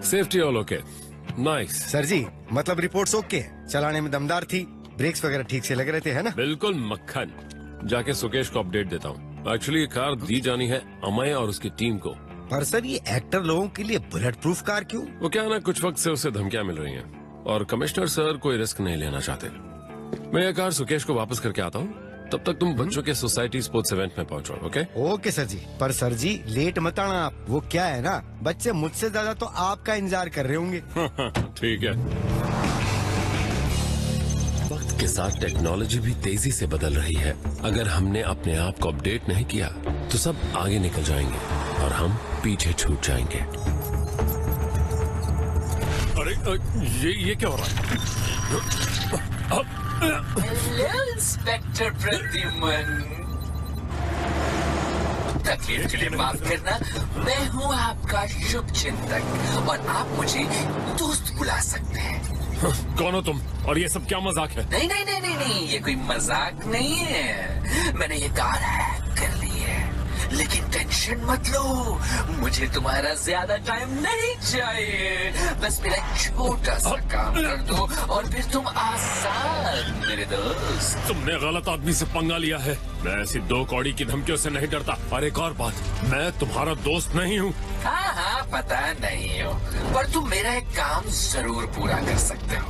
Safety all okay, nice. Sir ji मतलब reports okay, चलाने में दमदार थी, ब्रेक्स वगैरह ठीक से लग रहे थे, है ना? बिल्कुल मक्खन। जाके सुकेश को अपडेट देता हूँ। एक्चुअली ये कार दी जानी है अमय और उसकी टीम को। पर सर ये एक्टर लोगों के लिए बुलेट प्रूफ कार क्यों? वो क्या ना, कुछ वक्त से उसे धमकियां मिल रही हैं और कमिश्नर सर कोई रिस्क नहीं लेना चाहते। मैं ये कार सुकेश को वापस करके आता हूँ, तब तक तुम बच्चों के सोसाइटी स्पोर्ट्स इवेंट में पहुंचो। ओके ओके सर जी। पर सर जी लेट मत आना आप, वो क्या है ना, बच्चे मुझसे ज्यादा तो आपका इंतजार कर रहे होंगे। ठीक है। वक्त के साथ टेक्नोलॉजी भी तेजी से बदल रही है। अगर हमने अपने आप को अपडेट नहीं किया तो सब आगे निकल जाएंगे और हम पीछे छूट जाएंगे। अरे ये क्या हो रहा है? हेलो इंस्पेक्टर प्रद्युमन, तकलीफ के लिए माफ करना। मैं हूँ आपका शुभ चिंतक और आप मुझे दोस्त बुला सकते हैं। कौन हो तुम और ये सब क्या मजाक है? नहीं नहीं नहीं नहीं नहीं, ये कोई मजाक नहीं है। मैंने ये कार हैक कर ली है, लेकिन टेंशन मत लो, मुझे तुम्हारा ज्यादा टाइम नहीं चाहिए। बस मेरा छोटा सा काम कर दो और फिर तुम आसान मेरे दोस्त। तुमने गलत आदमी से पंगा लिया है। मैं ऐसी दो कौड़ी की धमकियों से नहीं डरता। और एक और बात, मैं तुम्हारा दोस्त नहीं हूँ। हाँ हाँ पता नहीं हो, पर तुम मेरा एक काम जरूर पूरा कर सकते हो।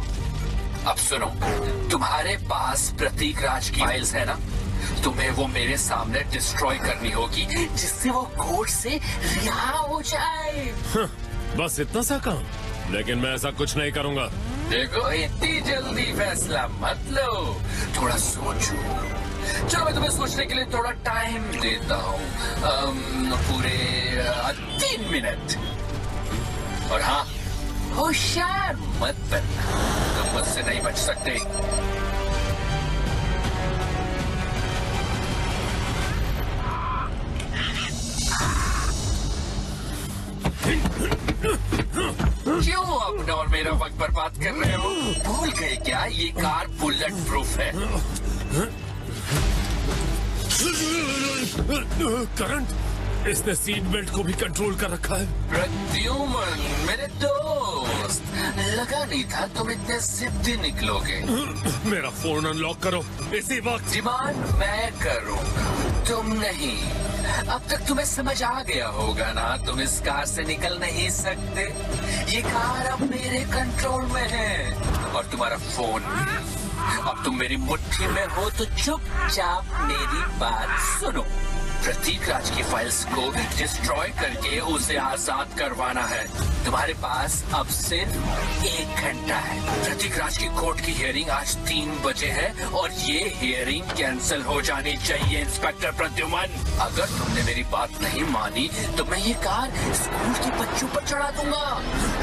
अब सुनो, तुम्हारे पास प्रतीक राज की फाइल्स है ना, तुम्हें वो मेरे सामने डिस्ट्रॉय करनी होगी जिससे वो कोर्ट से रिहा हो जाए। बस इतना सा काम? लेकिन मैं ऐसा कुछ नहीं करूँगा। देखो इतनी जल्दी फैसला मत लो, थोड़ा सोचो। चलो मैं तुम्हें सोचने के लिए थोड़ा टाइम देता हूँ, पूरे 3 मिनट। और हाँ, होशियार मत बनना, तुम मुझसे नहीं बच सकते। क्यों अपना और मेरा वक्त बर्बाद कर रहे हो? भूल गए क्या ये कार बुलेट प्रूफ है? करंट, इसने सीट बेल्ट को भी कंट्रोल कर रखा है। प्रद्युमन मेरे दोस्त, लगा नहीं था तुम इतने जिद्दी निकलोगे। मेरा फोन अनलॉक करो इसी वक्त। डिमांड मैं करूंगा, तुम नहीं। अब तक तुम्हें समझ आ गया होगा ना, तुम इस कार से निकल नहीं सकते। ये कार अब मेरे कंट्रोल में है और तुम्हारा फोन। अब तुम मेरी मुट्ठी में हो तो चुपचाप मेरी बात सुनो। प्रतीक राज की फाइल्स को डिस्ट्रॉय करके उसे आजाद करवाना है। तुम्हारे पास अब सिर्फ 1 घंटा है। प्रतीक राज की कोर्ट की हियरिंग आज 3 बजे है और ये हियरिंग कैंसिल हो जानी चाहिए इंस्पेक्टर प्रद्युमन। अगर तुमने मेरी बात नहीं मानी तो मैं ये कार स्कूल के बच्चों पर चढ़ा दूंगा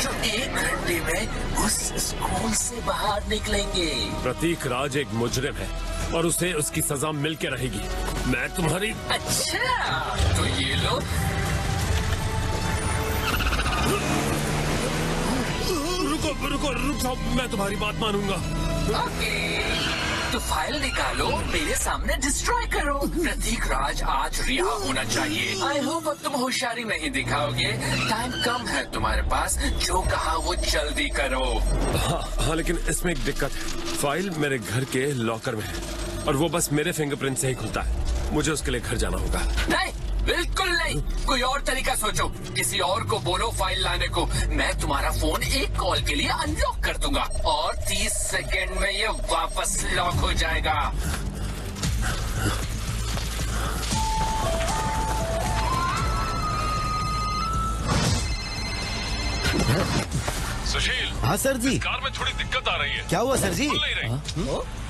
जो 1 घंटे में उस स्कूल से बाहर निकलेंगे। प्रतीक राज एक मुजरिम है और उसे उसकी सजा मिल के रहेगी। मैं तुम्हारी... अच्छा तो ये लो। रुको, मैं तुम्हारी बात मानूंगा। ओके, तो फाइल निकालो, मेरे सामने डिस्ट्रॉय करो। प्रतीक राज आज रिहा होना चाहिए। आई होप अब तुम होशियारी नहीं दिखाओगे, टाइम कम है तुम्हारे पास, जो कहा वो जल्दी करो। हाँ, लेकिन इसमें एक दिक्कत है। फाइल मेरे घर के लॉकर में है और वो बस मेरे फिंगरप्रिंट से ही खुलता है। मुझे उसके लिए घर जाना होगा। नहीं, बिल्कुल नहीं, कोई और तरीका सोचो। किसी और को बोलो फाइल लाने को। मैं तुम्हारा फोन 1 कॉल के लिए अनलॉक कर दूंगा और 30 सेकेंड में ये वापस लॉक हो जाएगा। सुशील। हाँ सर जी। कार में थोड़ी दिक्कत आ रही है। क्या हुआ सर जी? खुल नहीं रही।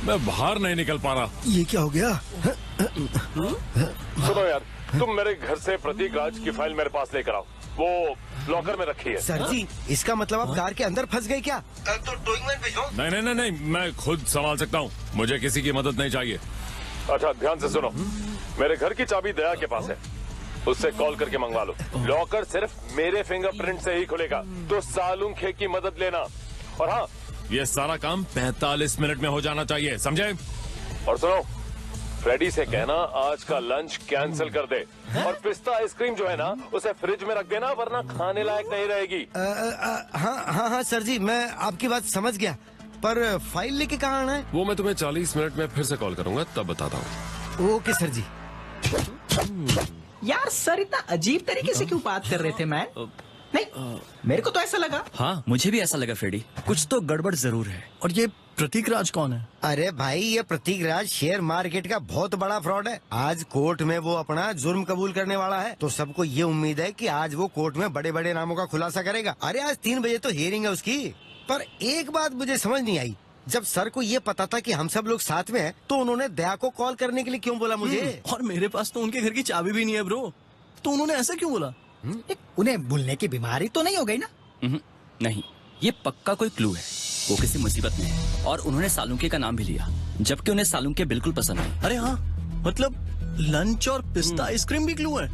मैं बाहर नहीं निकल पा रहा। ये क्या हो गया? सुनो यार, तुम मेरे घर से प्रतीक राज की फाइल मेरे पास लेकर आओ, वो लॉकर में रखी है। सर जी इसका मतलब आप कार के अंदर फंस गए क्या? तो टोइंगमैन भेजो। नहीं, मैं खुद संभाल सकता हूँ। मुझे किसी की मदद नहीं चाहिए। अच्छा ध्यान से सुनो, मेरे घर की चाबी दया के पास है, उससे कॉल करके मंगवा लो। लॉकर सिर्फ मेरे फिंगरप्रिंट से ही खुलेगा, तो सालुंखे की मदद लेना। और हाँ, ये सारा काम 45 मिनट में हो जाना चाहिए, समझे? और सुनो, फ्रेडी से कहना आज का लंच कैंसिल कर दे और पिस्ता आइसक्रीम जो है ना उसे फ्रिज में रख देना वरना खाने लायक नहीं रहेगी। हाँ सर जी, मैं आपकी बात समझ गया, पर फाइल लेके कहाँ आना है? वो मैं तुम्हें 40 मिनट में फिर से कॉल करूंगा, तब बताता हूँ। ओके सर जी। यार सर इतना अजीब तरीके से क्यों बात कर रहे थे मैन? नहीं, मेरे को तो ऐसा लगा। हाँ, मुझे भी ऐसा लगा फ्रेडी, कुछ तो गड़बड़ जरूर है। और ये प्रतीक राज कौन है? अरे भाई, ये प्रतीक राज शेयर मार्केट का बहुत बड़ा फ्रॉड है। आज कोर्ट में वो अपना जुर्म कबूल करने वाला है, तो सबको ये उम्मीद है कि आज वो कोर्ट में बड़े बड़े नामों का खुलासा करेगा। अरे आज 3 बजे तो हियरिंग है उसकी। पर एक बात मुझे समझ नहीं आई, जब सर को ये पता था कि हम सब लोग साथ में हैं, तो उन्होंने दया को कॉल करने के लिए क्यों बोला मुझे? और मेरे पास तो उनके घर की चाबी भी नहीं है ब्रो, तो उन्होंने ऐसा क्यों बोला? उन्हें भूलने की बीमारी तो नहीं हो गई ना? नहीं, ये पक्का कोई क्लू है। वो किसी मुसीबत में है और उन्होंने सालुंके का नाम भी लिया, जबकि उन्हें सालुंके बिल्कुल पसंद नहीं। अरे हाँ, मतलब लंच और पिस्ता आइसक्रीम भी क्लू है।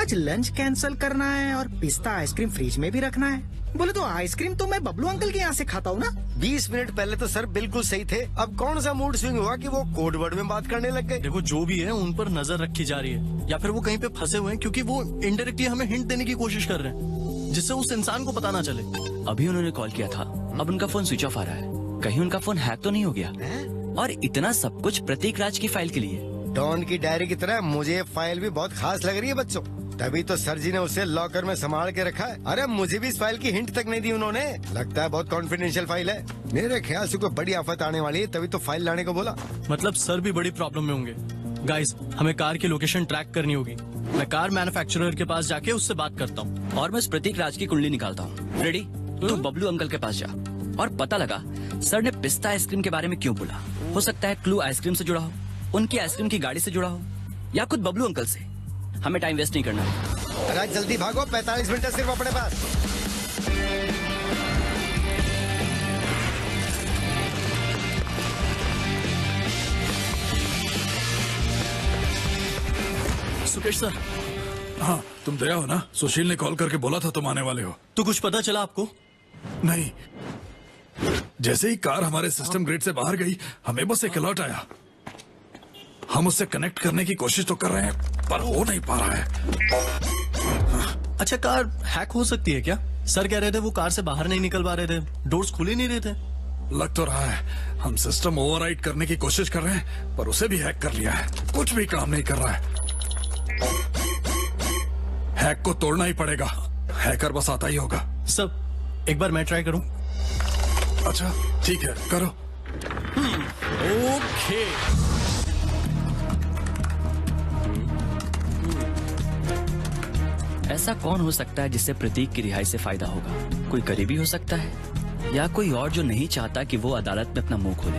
आज लंच कैंसिल करना है और पिस्ता आइसक्रीम फ्रिज में भी रखना है। बोले तो आइसक्रीम तो मैं बबलू अंकल के यहाँ से खाता हूँ ना। 20 मिनट पहले तो सर बिल्कुल सही थे, अब कौन सा मूड स्विंग हुआ कि वो कोड वर्ड में बात करने लग गए? देखो, जो भी है उन पर नजर रखी जा रही है, या फिर वो कहीं पे फंसे हुए हैं, क्योंकि वो इनडायरेक्टली हमें हिंट देने की कोशिश कर रहे हैं, जिससे उस इंसान को पता ना चले। अभी उन्होंने कॉल किया था, अब उनका फोन स्विच ऑफ आ रहा है। कहीं उनका फोन हैक तो नहीं हो गया? और इतना सब कुछ प्रतीक राज की फाइल के लिए। डॉन की डायरी की तरह मुझे ये फाइल भी बहुत खास लग रही है बच्चों, तभी तो सर जी ने उसे लॉकर में संभाल के रखा है। अरे मुझे भी इस फाइल की हिंट तक नहीं दी उन्होंने। लगता है बहुत कॉन्फिडेंशियल फाइल है। मेरे ख्याल से कोई बड़ी आफत आने वाली है, तभी तो फाइल लाने को बोला। मतलब सर भी बड़ी प्रॉब्लम में होंगे। गाइस, हमें कार की लोकेशन ट्रैक करनी होगी। मैं कार मैन्युफैक्चरर के पास जाके उससे बात करता हूँ। और मैं उस प्रतीक राज की कुंडली निकालता हूँ। फ्रेडी, तू बबलू अंकल के पास जा और पता लगा सर ने पिस्ता आइसक्रीम के बारे में क्यों बोला। हो सकता है क्लू आइसक्रीम से जुड़ा हो, उनकी आइसक्रीम की गाड़ी से जुड़ा हो, या खुद बबलू अंकल से। हमें टाइम वेस्ट नहीं करना है। राज जल्दी भागो, 45 मिनट है सिर्फ अपने पास। सुकेश सर। हाँ, तुम दया हो ना? सुशील ने कॉल करके बोला था तुम आने वाले हो। तो कुछ पता चला आपको? नहीं, जैसे ही कार हमारे सिस्टम ग्रिड से बाहर गई, हमें बस एक अलर्ट आया। हम उससे कनेक्ट करने की कोशिश तो कर रहे हैं, पर हो नहीं पा रहा है। अच्छा, कार हैक हो सकती है क्या? सर कह रहे थे वो कार से बाहर नहीं निकल पा रहे थे, डोर्स खुले नहीं रहे थे। लग तो रहा है हम सिस्टम ओवरराइड करने की कोशिश कर रहे हैं, पर उसे भी हैक कर लिया है। कुछ भी काम नहीं कर रहा है। हैक को तोड़ना ही पड़ेगा। हैकर बस आता ही होगा। सब एक बार मैं ट्राई करूं? अच्छा ठीक है, करो। ओके। ऐसा कौन हो सकता है जिससे प्रतीक की रिहाई से फायदा होगा? कोई करीबी हो सकता है, या कोई और जो नहीं चाहता कि वो अदालत में अपना मुंह खोले।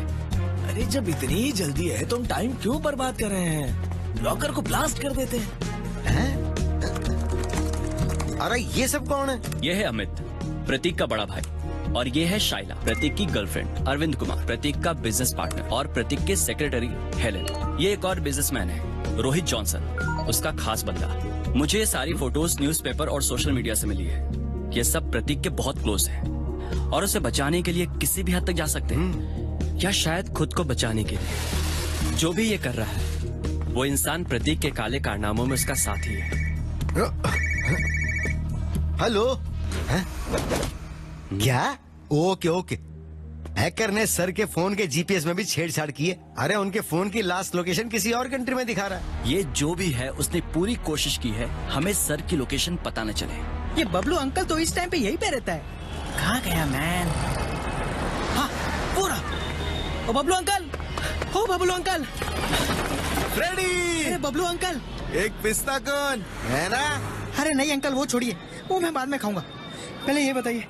अरे जब इतनी जल्दी है तो हम टाइम क्यों बर्बाद कर रहे हैं? लॉकर को ब्लास्ट कर देते हैं। अरे ये सब कौन है? ये है अमित, प्रतीक का बड़ा भाई, और ये है शाइला, प्रतीक की गर्लफ्रेंड। अरविंद कुमार, प्रतीक का बिजनेस पार्टनर, और प्रतीक के सेक्रेटरी हेलेन। ये एक और बिजनेसमैन है, रोहित जॉनसन, उसका खास बंदा। मुझे ये सारी फोटोज न्यूज़पेपर और सोशल मीडिया से मिली है। ये सब प्रतीक के बहुत क्लोज हैं और उसे बचाने के लिए किसी भी हद तक जा सकते हैं, या शायद खुद को बचाने के लिए। जो भी ये कर रहा है, वो इंसान प्रतीक के काले कारनामों में उसका साथी है। हेलो, क्या? Okay okay. हैकर ने सर के फोन के जीपीएस में भी छेड़छाड़ की है। अरे उनके फोन की लास्ट लोकेशन किसी और कंट्री में दिखा रहा है। ये जो भी है, उसने पूरी कोशिश की है हमें सर की लोकेशन पता न चले। ये बबलू अंकल तो इस टाइम पे यही पे रहता है। कहाँ गया मैन? हाँ, वो रहा। ओ बबलू अंकल, ओ बबलू अंकल। फ्रेडी! अरे बबलू अंकल, एक पिस्ता कौन है ना? अरे नहीं अंकल, वो छोड़िए, वो मैं बाद में खाऊंगा। पहले ये बताइए,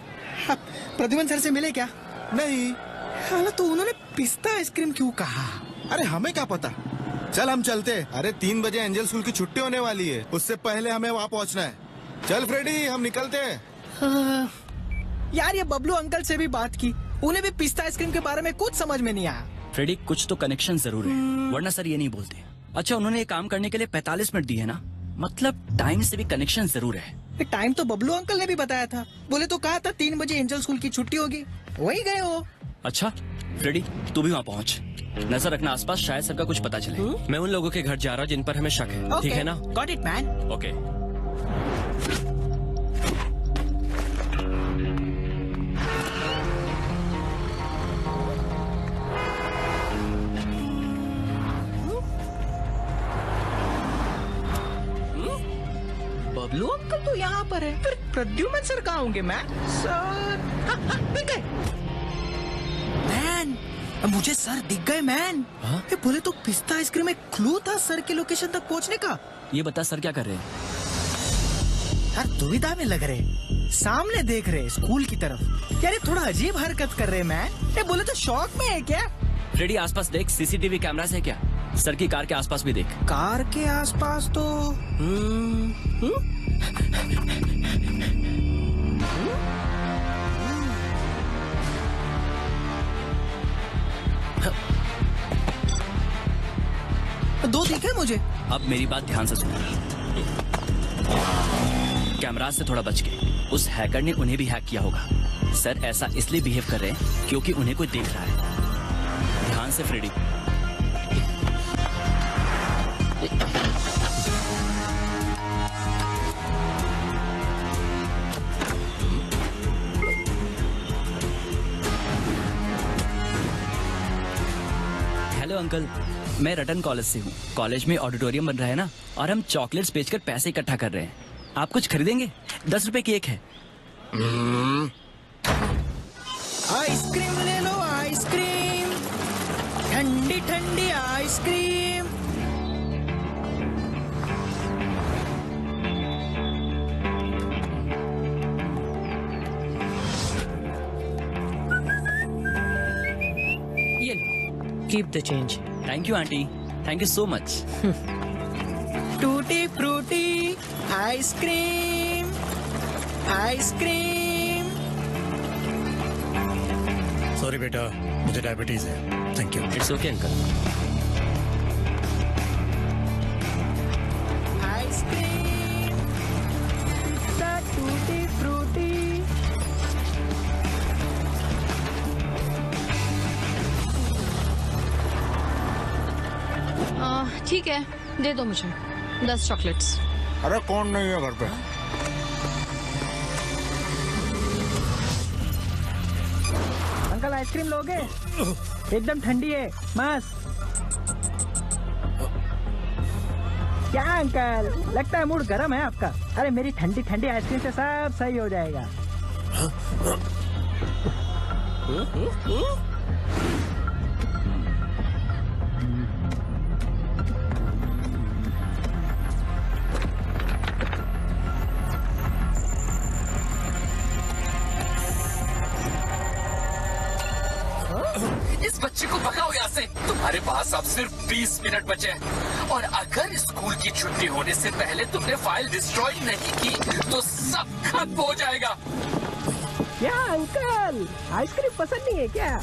आप प्रद्युमन सर से मिले क्या? नहीं। हाँ, तो उन्होंने पिस्ता आइसक्रीम क्यों कहा? अरे हमें क्या पता। चल हम चलते। अरे 3 बजे एंजल स्कूल की छुट्टी होने वाली है, उससे पहले हमें वहाँ पहुँचना है। चल फ्रेडी, हम निकलते हैं। यार ये बबलू अंकल से भी बात की, उन्हें भी पिस्ता आइसक्रीम के बारे में कुछ समझ में नहीं आया। फ्रेडी, कुछ तो कनेक्शन जरूर है, वरना सर ये नहीं बोलते। अच्छा, उन्होंने ये काम करने के लिए 45 मिनट दिए ना, मतलब टाइम से भी कनेक्शन जरूर है। टाइम तो बबलू अंकल ने भी बताया था। बोले तो कहा था 3 बजे एंजल स्कूल की छुट्टी होगी, वही गए हो। अच्छा, फ्रेडी तू भी वहाँ पहुँच, नजर रखना आसपास, शायद सर का कुछ पता चले। मैं उन लोगों के घर जा रहा हूँ जिन पर हमें शक है, ठीक है ना? Got it man. Okay. Bablu uncle तो यहाँ पर है, फिर प्रद्युमन सर कहाँ होंगे मैन? सर दिख गए मैन, मुझे सर दिख गए मैन। ये बोले तो पिस्ता आइसक्रीम में क्लू था सर के लोकेशन तक पहुँचने का। ये बता सर क्या कर रहे हैं? यार दुविधा में लग रहे, सामने देख रहे स्कूल की तरफ। यार ये थोड़ा अजीब हरकत कर रहे मैन। ये बोले तो शौक में है क्या? फ्रेडी आसपास देख, सीसीटीवी कैमरास है क्या? सर की कार के आसपास भी देख। कार के आसपास तो दो दिखे मुझे। अब मेरी बात ध्यान से सुनो, कैमरा से थोड़ा बच के। उस हैकर ने उन्हें भी हैक किया होगा। सर ऐसा इसलिए बिहेव कर रहे हैं क्योंकि उन्हें कोई देख रहा है। ध्यान से फ्रेडी। हेलो अंकल, मैं रटन कॉलेज से हूँ। कॉलेज में ऑडिटोरियम बन रहा है ना, और हम चॉकलेट्स बेचकर पैसे इकट्ठा कर रहे हैं। आप कुछ खरीदेंगे? 10 रुपए की एक है। आइसक्रीम ले लो, आइसक्रीम, ठंडी ठंडी आइसक्रीम। ये keep the change. Thank you aunty, thank you so much. Tutti frutti ice cream, ice cream. Sorry बेटा, मुझे डायबिटीज है। Thank you. It's okay uncle. Ice cream, tutti frutti. ठीक है, दे दो मुझे 10 चॉकलेट्स। अरे कौन नहीं है घर पे? अंकल आइसक्रीम लोगे? एकदम ठंडी है, मस्त। क्या अंकल, लगता है मूड गर्म है आपका। अरे मेरी ठंडी ठंडी आइसक्रीम से सब सही हो जाएगा। इस बच्चे को भगाओ यहाँ से। तुम्हारे पास अब सिर्फ 20 मिनट बचे हैं, और अगर स्कूल की छुट्टी होने से पहले तुमने फाइल डिस्ट्रॉय नहीं की तो सब खत्म हो जाएगा। क्या अंकल, आइसक्रीम पसंद नहीं है क्या?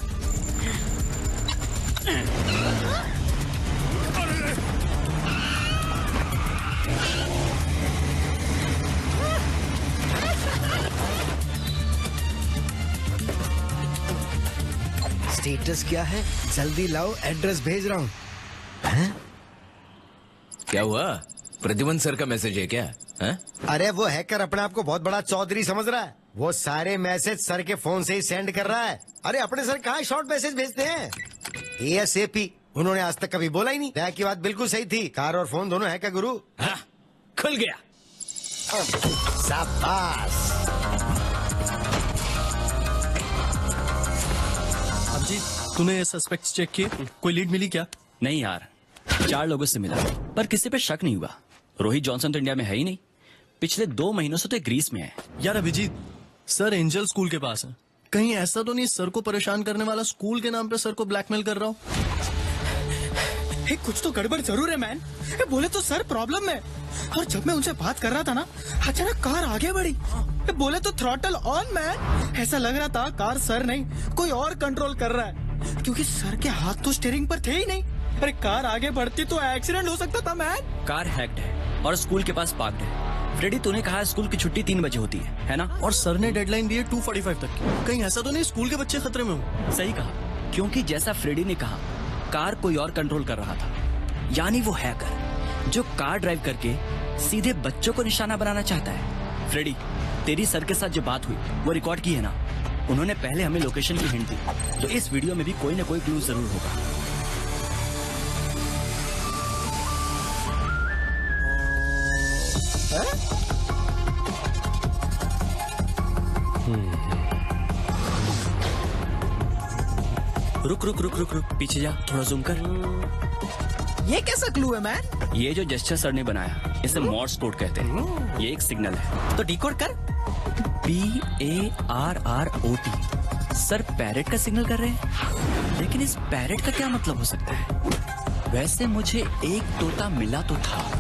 स्टेटस क्या है? जल्दी लाओ, एड्रेस भेज रहा हूँ। क्या हुआ? प्रद्युमन सर का मैसेज है क्या? है? अरे वो हैकर अपने आप को बहुत बड़ा चौधरी समझ रहा है। वो सारे मैसेज सर के फोन से ही सेंड कर रहा है। अरे अपने सर कहाँ शॉर्ट मैसेज भेजते हैं? ASAP। उन्होंने आज तक कभी बोला ही नहीं। दया की बात बिल्कुल सही थी, कार और फोन दोनों है क्या गुरु? हाँ, खुल गया। शाबाश। जी, तूने सस्पेक्ट्स चेक किए? कोई लीड मिली क्या? नहीं यार, 4 लोगों से मिला, पर किसी पे शक नहीं हुआ। रोहित जॉनसन तो इंडिया में है ही नहीं। पिछले 2 महीनों से तो ग्रीस में है। यार अभिजीत, सर एंजल स्कूल के पास है। कहीं ऐसा तो नहीं सर को परेशान करने वाला स्कूल के नाम पे सर को ब्लैकमेल कर रहा हूँ? कुछ तो गड़बड़ जरूर है मैन। बोले तो सर प्रॉब्लम में, और जब मैं उनसे बात कर रहा था ना, अचानक कार आगे बढ़ी। बोले तो थ्रॉटल ऑन मैन। ऐसा लग रहा था कार सर नहीं, कोई और कंट्रोल कर रहा है, क्योंकि सर के हाथ तो स्टीयरिंग पर थे ही नहीं। अरे कार आगे बढ़ती तो एक्सीडेंट हो सकता था मैन। कार हैक्ड है और स्कूल के पास पार्क्ड है। फ्रेडी तूने कहा स्कूल की छुट्टी 3 बजे होती है ना? और सर ने डेडलाइन दी है 2:45 तक की। कहीं ऐसा तो नहीं स्कूल के बच्चे खतरे में हो? सही कहा। क्योंकि जैसा फ्रेडी ने कहा, कार कोई और कंट्रोल कर रहा था, यानी वो हैकर जो कार ड्राइव करके सीधे बच्चों को निशाना बनाना चाहता है। फ्रेडी, तेरी सर के साथ जो बात हुई वो रिकॉर्ड की है ना? उन्होंने पहले हमें लोकेशन की हिंट दी, तो इस वीडियो में भी कोई ना कोई क्लू जरूर होगा। रुक रुक रुक रुक रुक, पीछे जा, थोड़ा जूम कर। ये कैसा क्लू है मैन? ये जो जेस्चर सर ने बनाया, इसे मॉर्स कोड कहते हैं। ये एक सिग्नल है, तो डिकोड कर। PARROT। सर पैरेट का सिग्नल कर रहे हैं, लेकिन इस पैरेट का क्या मतलब हो सकता है? वैसे मुझे एक तोता मिला तो था।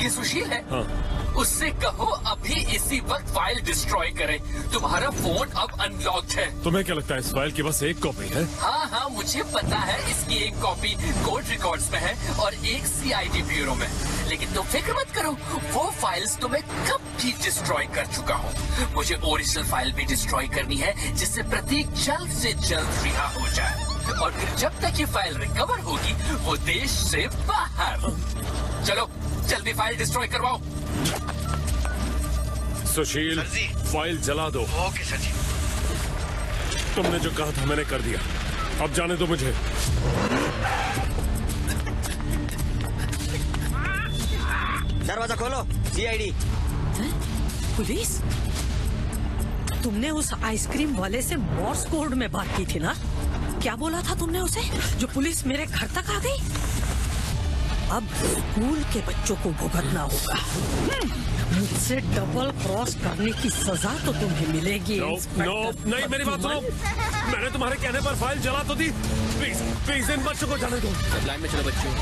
ये सुशील है। हाँ। उससे कहो अभी इसी वक्त फाइल डिस्ट्रॉय करे। तुम्हारा फोन अब अनलॉक्ड है। तुम्हें क्या लगता है इस फाइल की बस एक कॉपी है? हाँ हाँ, मुझे पता है इसकी एक कॉपी कोर्ट रिकॉर्ड्स में है और एक CID ब्यूरो में। लेकिन तुम फिक्र मत करो, वो फाइल्स तो मैं कब भी डिस्ट्रॉय कर चुका हूँ। मुझे ओरिजिनल फाइल भी डिस्ट्रॉय करनी है, जिससे प्रतीक जल्द से जल्द रिहा हो जाए। और फिर जब तक ये फाइल रिकवर होगी, वो देश से बाहर। चलो जल्दी फाइल डिस्ट्रॉय करवाओ। सुशील, फाइल जला दो। ओके सर जी। तुमने जो कहा था मैंने कर दिया, अब जाने दो मुझे। दरवाजा खोलो। CID। पुलिस? तुमने उस आइसक्रीम वाले से मॉर्स कोड में बात की थी ना? क्या बोला था तुमने उसे, जो पुलिस मेरे घर तक आ गई? अब स्कूल के बच्चों को भुगतना होगा। मुझसे डबल क्रॉस करने की सजा तो तुम्हें मिलेगी। नो, नहीं, मेरी बात सुनो। मैंने तुम्हारे कहने पर फाइल जला तो दी। प्लीज प्लीज इन बच्चों को जाने दो। लाइन में चलो बच्चों।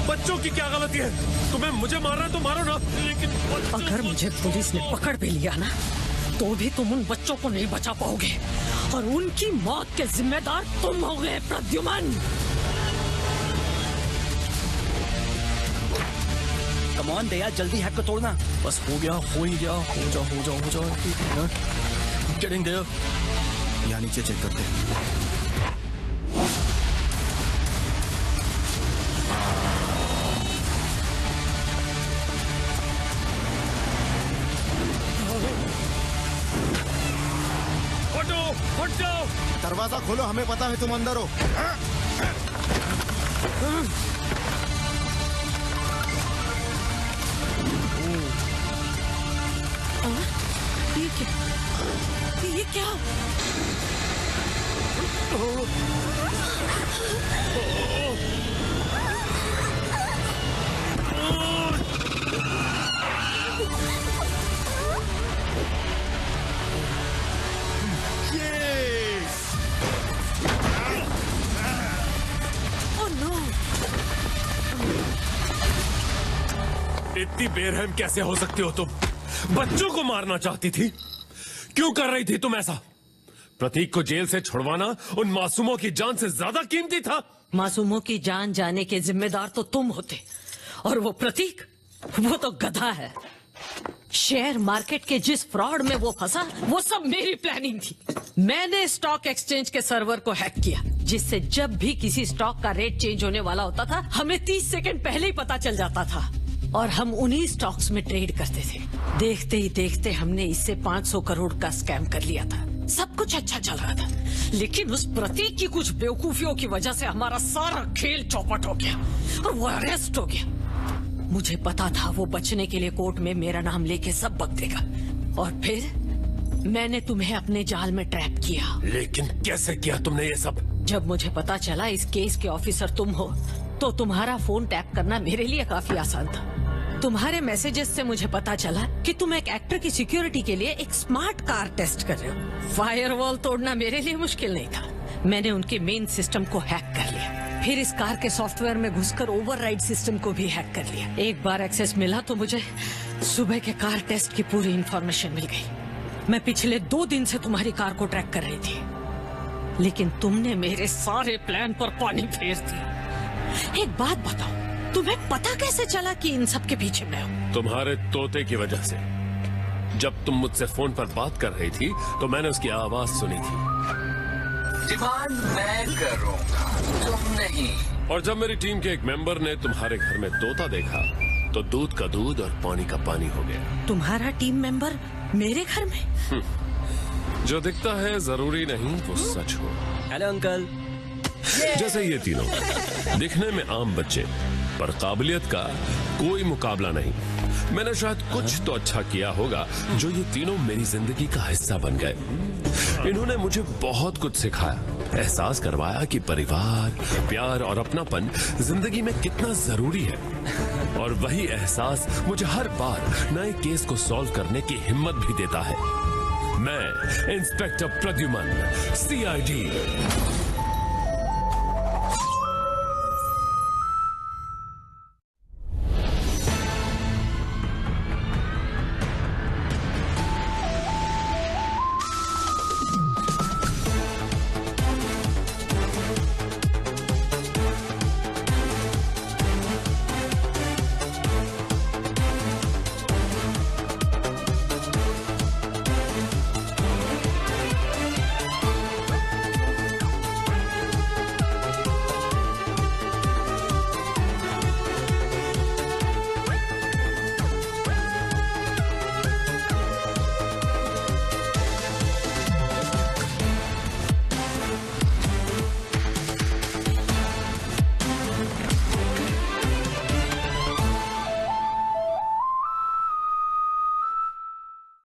बच्चों की क्या गलती है? तुम्हें मुझे मारना है तो मारो ना, लेकिन अगर मुझे पुलिस ने पकड़ भी लिया ना, तो भी तुम उन बच्चों को नहीं बचा पाओगे, और उनकी मौत के जिम्मेदार तुम होगे, प्रद्युमन। कम ऑन दया, जल्दी हैक को तोड़ना। बस हो गया, हो ही गया, हो जाओ। Getting there. यहाँ नीचे चेक करते हैं। हट जाओ। दरवाजा खोलो, हमें पता है तुम अंदर हो। ये क्या? इतनी बेरहम कैसे हो सकती हो तुम? बच्चों को मारना चाहती थी? क्यों कर रही थी तुम ऐसा? प्रतीक को जेल से छुड़वाना उन मासूमों की जान से ज्यादा कीमती था। मासूमों की जान जाने के जिम्मेदार तो तुम होते, और वो प्रतीक, वो तो गधा है। शेयर मार्केट के जिस फ्रॉड में वो फंसा, वो सब मेरी प्लानिंग थी। मैंने स्टॉक एक्सचेंज के सर्वर को हैक किया, जिससे जब भी किसी स्टॉक का रेट चेंज होने वाला होता था, हमें 30 सेकंड पहले ही पता चल जाता था, और हम उन्हीं स्टॉक्स में ट्रेड करते थे। देखते ही देखते हमने इससे 500 करोड़ का स्कैम कर लिया था। सब कुछ अच्छा चल रहा था, लेकिन उस प्रतीक की कुछ बेवकूफियों की वजह से हमारा सारा खेल चौपट हो गया और वो अरेस्ट हो गया। मुझे पता था वो बचने के लिए कोर्ट में मेरा नाम लेके सब बक देगा, और फिर मैंने तुम्हें अपने जाल में ट्रैप किया। लेकिन कैसे किया तुमने ये सब? जब मुझे पता चला इस केस के ऑफिसर तुम हो, तो तुम्हारा फोन टैप करना मेरे लिए काफी आसान था। तुम्हारे मैसेजेस से मुझे पता चला कि तुम एक एक्टर की सिक्योरिटी के लिए एक स्मार्ट कार टेस्ट कर रहे हो। फायरवॉल तोड़ना मेरे लिए मुश्किल नहीं था। मैंने उनके मेन सिस्टम को हैक कर लिया, फिर इस कार के सॉफ्टवेयर में घुसकर ओवरराइड सिस्टम को भी हैक कर लिया। एक बार एक्सेस मिला तो मुझे सुबह के कार टेस्ट की पूरी इंफॉर्मेशन मिल गई। मैं पिछले 2 दिन से तुम्हारी कार को ट्रैक कर रही थी, लेकिन तुमने मेरे सारे प्लान पर पानी फेर दिया। एक बात बताओ, तुम्हें पता कैसे चला कि इन सब के पीछे मैं हूँ? तुम्हारे तोते की वजह से। जब तुम मुझसे फोन पर बात कर रही थी तो मैंने उसकी आवाज सुनी थी। डिमांड मैं करूंगा, तुम नहीं। और जब मेरी टीम के एक मेंबर ने तुम्हारे घर में तोता देखा तो दूध का दूध और पानी का पानी हो गया। तुम्हारा टीम मेंबर मेरे घर में? जो दिखता है जरूरी नहीं वो सच हो। Hello uncle. जैसे ये तीनों दिखने में आम बच्चे, पर काबिलियत का कोई मुकाबला नहीं। मैंने शायद कुछ तो अच्छा किया होगा जो ये तीनों मेरी जिंदगी का हिस्सा बन गए। इन्होंने मुझे बहुत कुछ सिखाया, एहसास करवाया कि परिवार, प्यार और अपनापन जिंदगी में कितना जरूरी है। और वही एहसास मुझे हर बार नए केस को सॉल्व करने की हिम्मत भी देता है। मैं इंस्पेक्टर प्रद्युमन, CID।